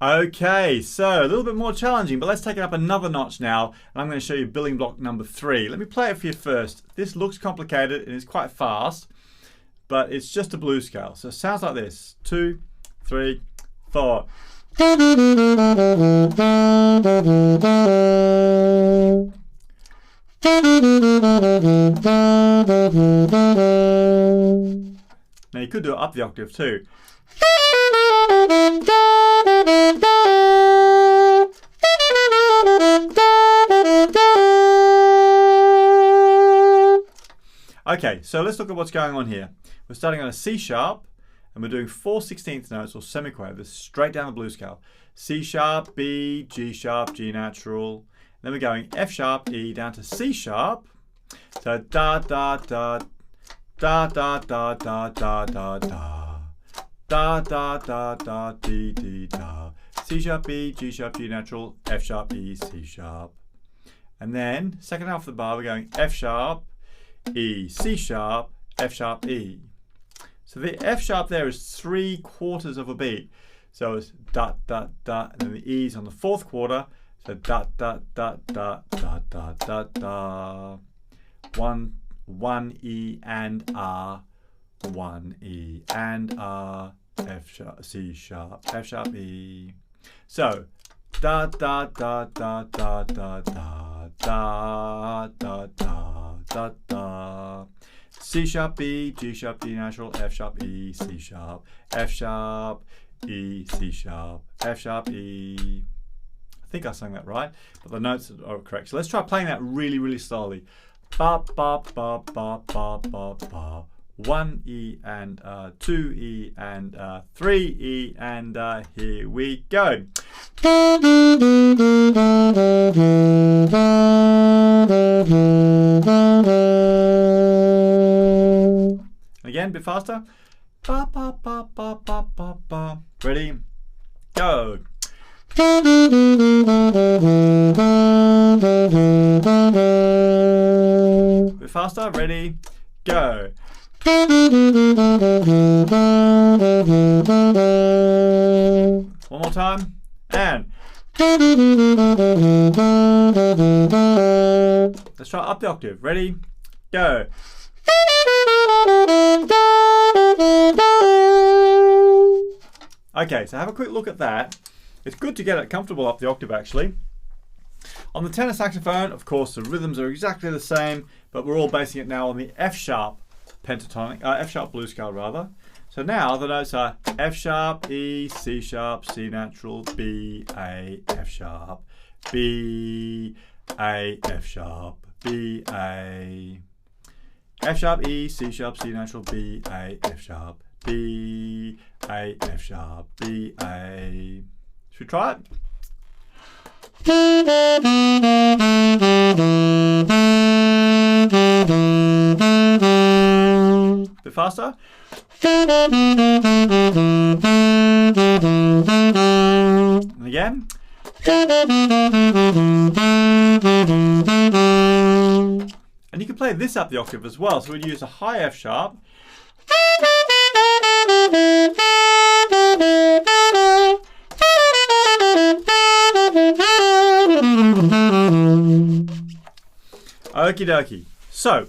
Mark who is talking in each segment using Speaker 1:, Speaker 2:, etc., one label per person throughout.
Speaker 1: Okay, so a little bit more challenging, but let's take it up another notch now, and I'm going to show you building block number 3. Let me play it for you first. This looks complicated and it's quite fast, but it's just a blues scale. So it sounds like this: 2, 3, 4. Now you could do it up the octave too. Okay, so let's look at what's going on here. We're starting on a C sharp, and we're doing 4 16th notes or semiquavers straight down the blues scale. C sharp, B, G sharp, G natural. Then we're going F sharp, E down to C sharp. So da da da da da da da da da da da da da da D D da. C sharp, B, G sharp, G natural, F sharp, E, C sharp. And then second half of the bar we're going F sharp, E, C sharp, F sharp, E. So the F sharp there is 3/4 of a beat. So it's da da da, and then the E's on the 4th quarter. So da da da da da da da da. 1 E and R, 1 E and R, F sharp, C sharp, F sharp, E. So da da da da da da da da da da da da. C sharp, B, G sharp, D natural, F sharp, E, C sharp, F sharp, E, C sharp, F sharp, E. I think I sang that right, but the notes are correct. So let's try playing that really, really slowly. Ba ba ba ba ba ba ba. 1 E and 2 E and 3 E and here we go. Again, a bit faster. Ba ba ba ba ba ba ba. Ready? Go. A bit faster. Ready? Go. One more time. And let's try up the octave. Ready? Go. Okay, so have a quick look at that. It's good to get it comfortable up the octave actually. On the tenor saxophone, of course, the rhythms are exactly the same, but we're all basing it now on the F sharp pentatonic, F sharp blues scale rather. So now the notes are F sharp, E, C sharp, C natural, B, A, F sharp, B, A, F sharp, B, A. F sharp, E, C sharp, C natural, B, A, F sharp, B, A, F sharp, B, A. Should we try it? A bit faster. And again. And you can play this up the octave as well. So we'd use a high F sharp. Okie dokie. So,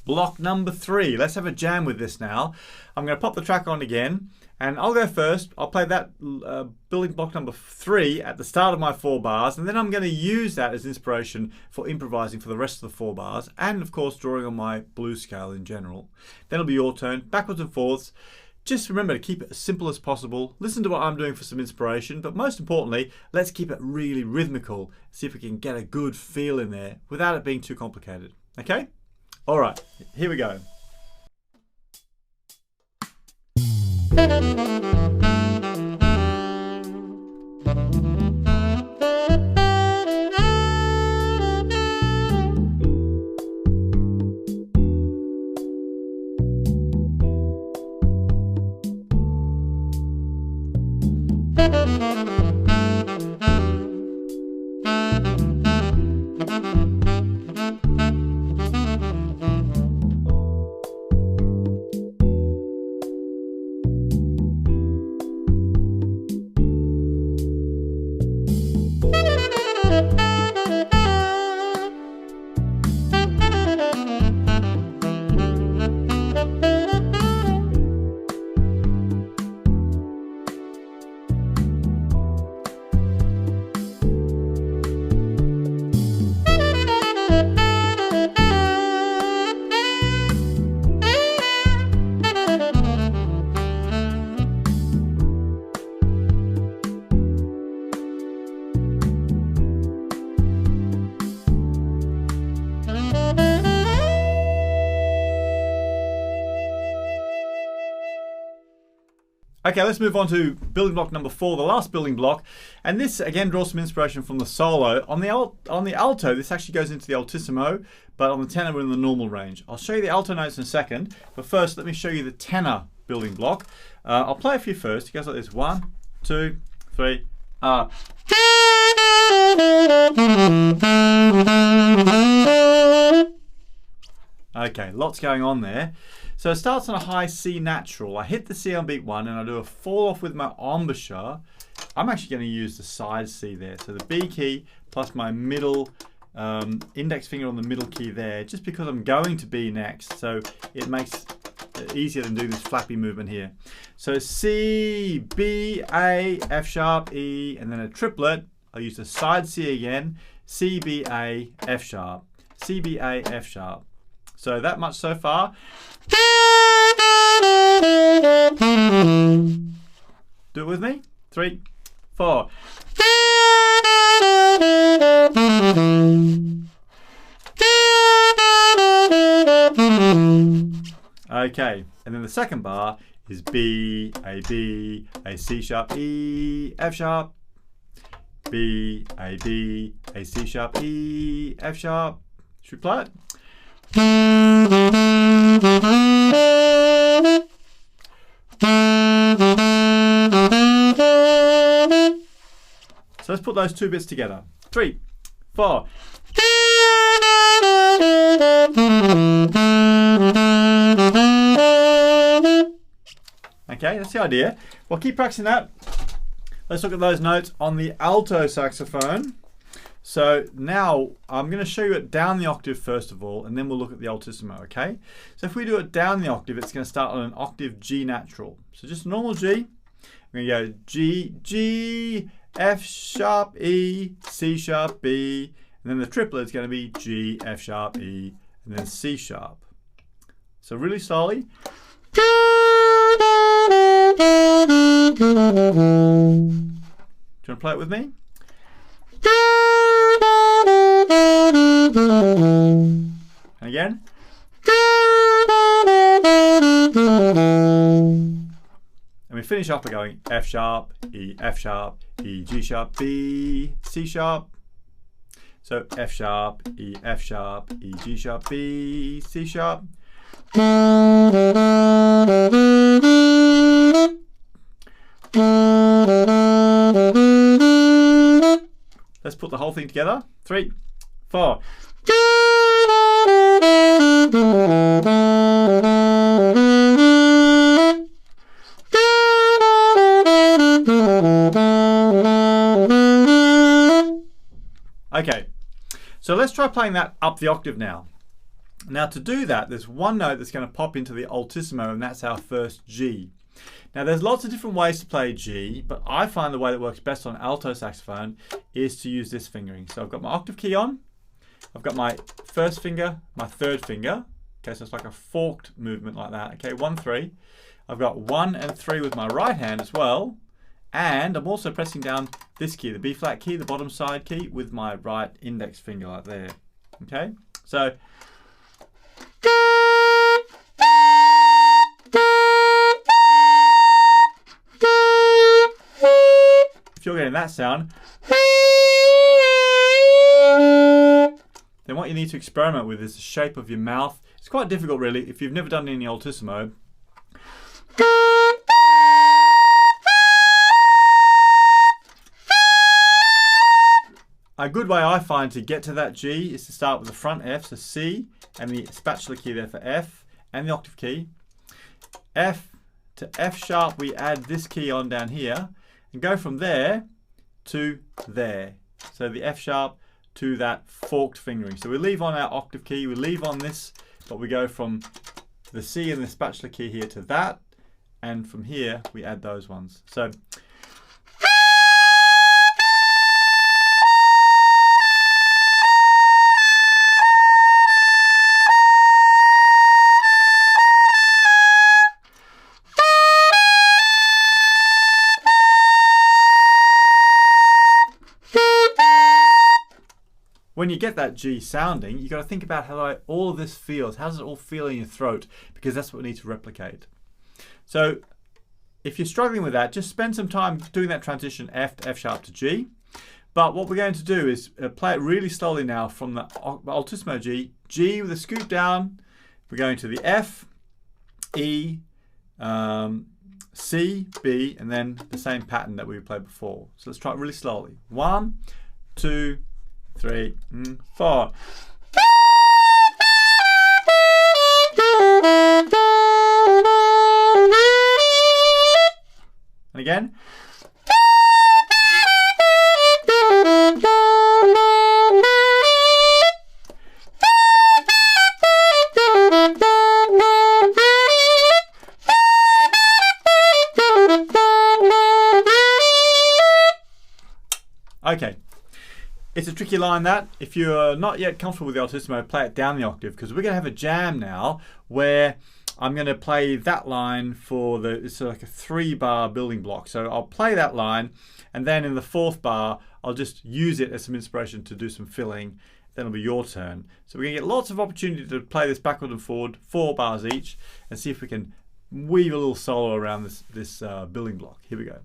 Speaker 1: block number 3. Let's have a jam with this now. I'm going to pop the track on again, and I'll go first. I'll play that building block number 3 at the start of my 4 bars, and then I'm going to use that as inspiration for improvising for the rest of the 4 bars, and of course drawing on my blues scale in general. Then it'll be your turn, backwards and forwards. Just remember to keep it as simple as possible. Listen to what I'm doing for some inspiration, but most importantly, let's keep it really rhythmical. See if we can get a good feel in there without it being too complicated. Okay? All right, here we go. Okay, let's move on to building block number 4, the last building block. And this, again, draws some inspiration from the solo. On the alto, this actually goes into the altissimo, but on the tenor, we're in the normal range. I'll show you the alto notes in a second, but first, let me show you the tenor building block. I'll play it for you first. It goes like this. 1, 2, 3. Okay, lots going on there. So it starts on a high C natural. I hit the C on beat 1 and I do a fall off with my embouchure. I'm actually going to use the side C there. So the B key plus my middle index finger on the middle key there, just because I'm going to B next. So it makes it easier than doing this flappy movement here. So C, B, A, F sharp, E, and then a triplet. I'll use the side C again. C, B, A, F sharp. C, B, A, F sharp. So that much so far. Do it with me. 3, 4. Okay, and then the second bar is B, A, C sharp, E, F sharp. B, A, C sharp, E, F sharp. Should we play it? So let's put those two bits together. 3, 4. Okay, that's the idea. Well, keep practicing that. Let's look at those notes on the alto saxophone. So now I'm going to show you it down the octave first of all, and then we'll look at the altissimo, okay? So if we do it down the octave, it's going to start on an octave G natural. So just normal G. We're going to go G, G, F sharp, E, C sharp, B, and then the triplet is going to be G, F sharp, E, and then C sharp. So really slowly. Do you want to play it with me? And again. And we finish off by going F sharp, E, G sharp, B, C sharp. So F sharp, E, G sharp, B, C sharp. Let's put the whole thing together. 3, 4. Okay, so let's try playing that up the octave now. Now to do that, there's one note that's going to pop into the altissimo, and that's our first G. Now there's lots of different ways to play G, but I find the way that works best on alto saxophone is to use this fingering. So I've got my octave key on, I've got my first finger, my third finger. Okay, so it's like a forked movement like that. Okay, 1, 3. I've got 1 and 3 with my right hand as well. And I'm also pressing down this key, the B flat key, the bottom side key, with my right index finger like there. Okay, so if you're getting that sound, then what you need to experiment with is the shape of your mouth. It's quite difficult really if you've never done any altissimo. A good way I find to get to that G is to start with the front F, so C, and the spatula key there for F, and the octave key. F to F sharp, we add this key on down here, and go from there to there. So the F sharp to that forked fingering. So we leave on our octave key, we leave on this, but we go from the C and the spatula key here to that, and from here we add those ones. So when you get that G sounding, you've got to think about how all of this feels. How does it all feel in your throat? Because that's what we need to replicate. So if you're struggling with that, just spend some time doing that transition F to F sharp to G. But what we're going to do is play it really slowly now from the altissimo G, G with a scoop down. We're going to the F, E, C, B, and then the same pattern that we played before. So let's try it really slowly. 1, 2, 3, 4. And again. Okay, it's a tricky line that. If you're not yet comfortable with the altissimo, play it down the octave, because we're going to have a jam now where I'm going to play that line for it's like a 3-bar building block. So I'll play that line, and then in the 4th bar, I'll just use it as some inspiration to do some filling. Then it'll be your turn. So we're going to get lots of opportunity to play this backward and forward, 4 bars each, and see if we can weave a little solo around this building block. Here we go.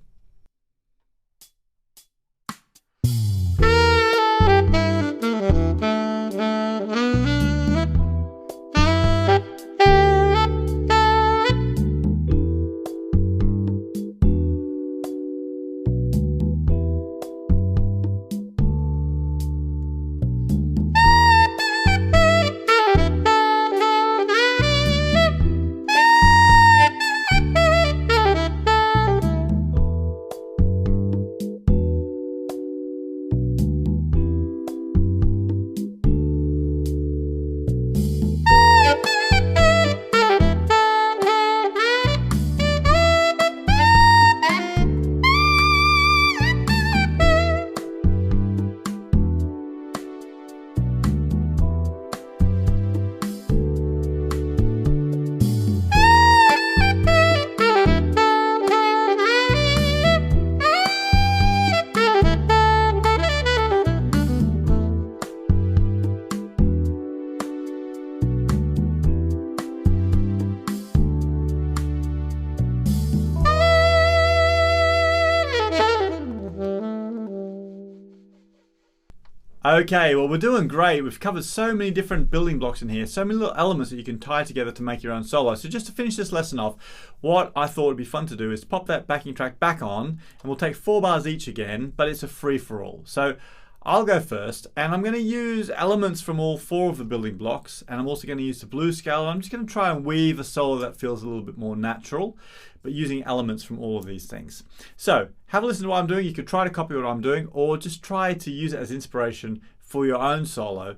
Speaker 1: Okay, well, we're doing great. We've covered so many different building blocks in here, so many little elements that you can tie together to make your own solo. So just to finish this lesson off, what I thought would be fun to do is pop that backing track back on, and we'll take 4 bars each again, but it's a free-for-all. So I'll go first, and I'm going to use elements from all 4 of the building blocks, and I'm also going to use the blues scale. I'm just going to try and weave a solo that feels a little bit more natural, but using elements from all of these things. So have a listen to what I'm doing. You could try to copy what I'm doing, or just try to use it as inspiration for your own solo.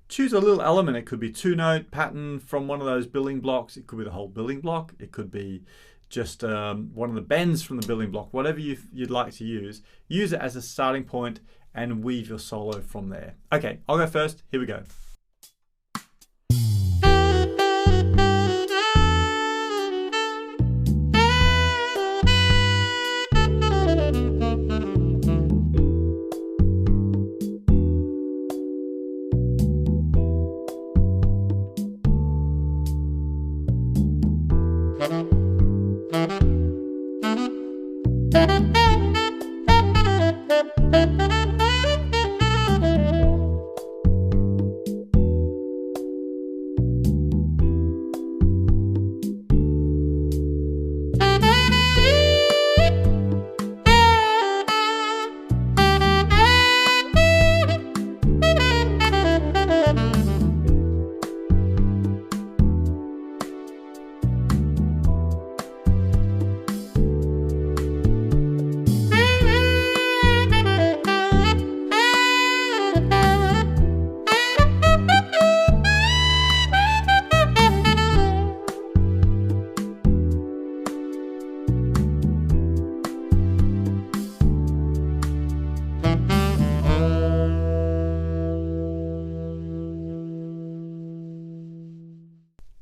Speaker 1: Choose a little element. It could be 2-note pattern from one of those building blocks. It could be the whole building block. It could be just one of the bends from the building block. Whatever you'd like to use it as a starting point and weave your solo from there. Okay, I'll go first. Here we go.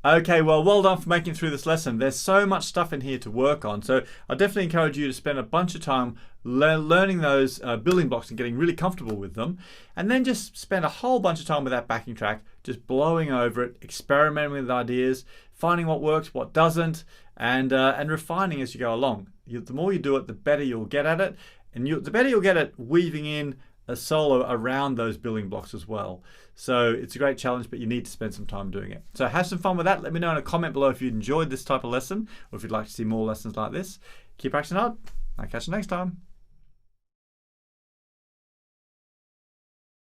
Speaker 1: Okay, well done for making it through this lesson. There's so much stuff in here to work on, so I definitely encourage you to spend a bunch of time learning those building blocks and getting really comfortable with them, and then just spend a whole bunch of time with that backing track, just blowing over it, experimenting with ideas, finding what works, what doesn't, and refining as you go along. The more you do it, the better you'll get at it, and the better you'll get at weaving in a solo around those building blocks as well. So it's a great challenge, but you need to spend some time doing it. So have some fun with that. Let me know in a comment below if you enjoyed this type of lesson, or if you'd like to see more lessons like this. Keep practicing hard. I'll catch you next time.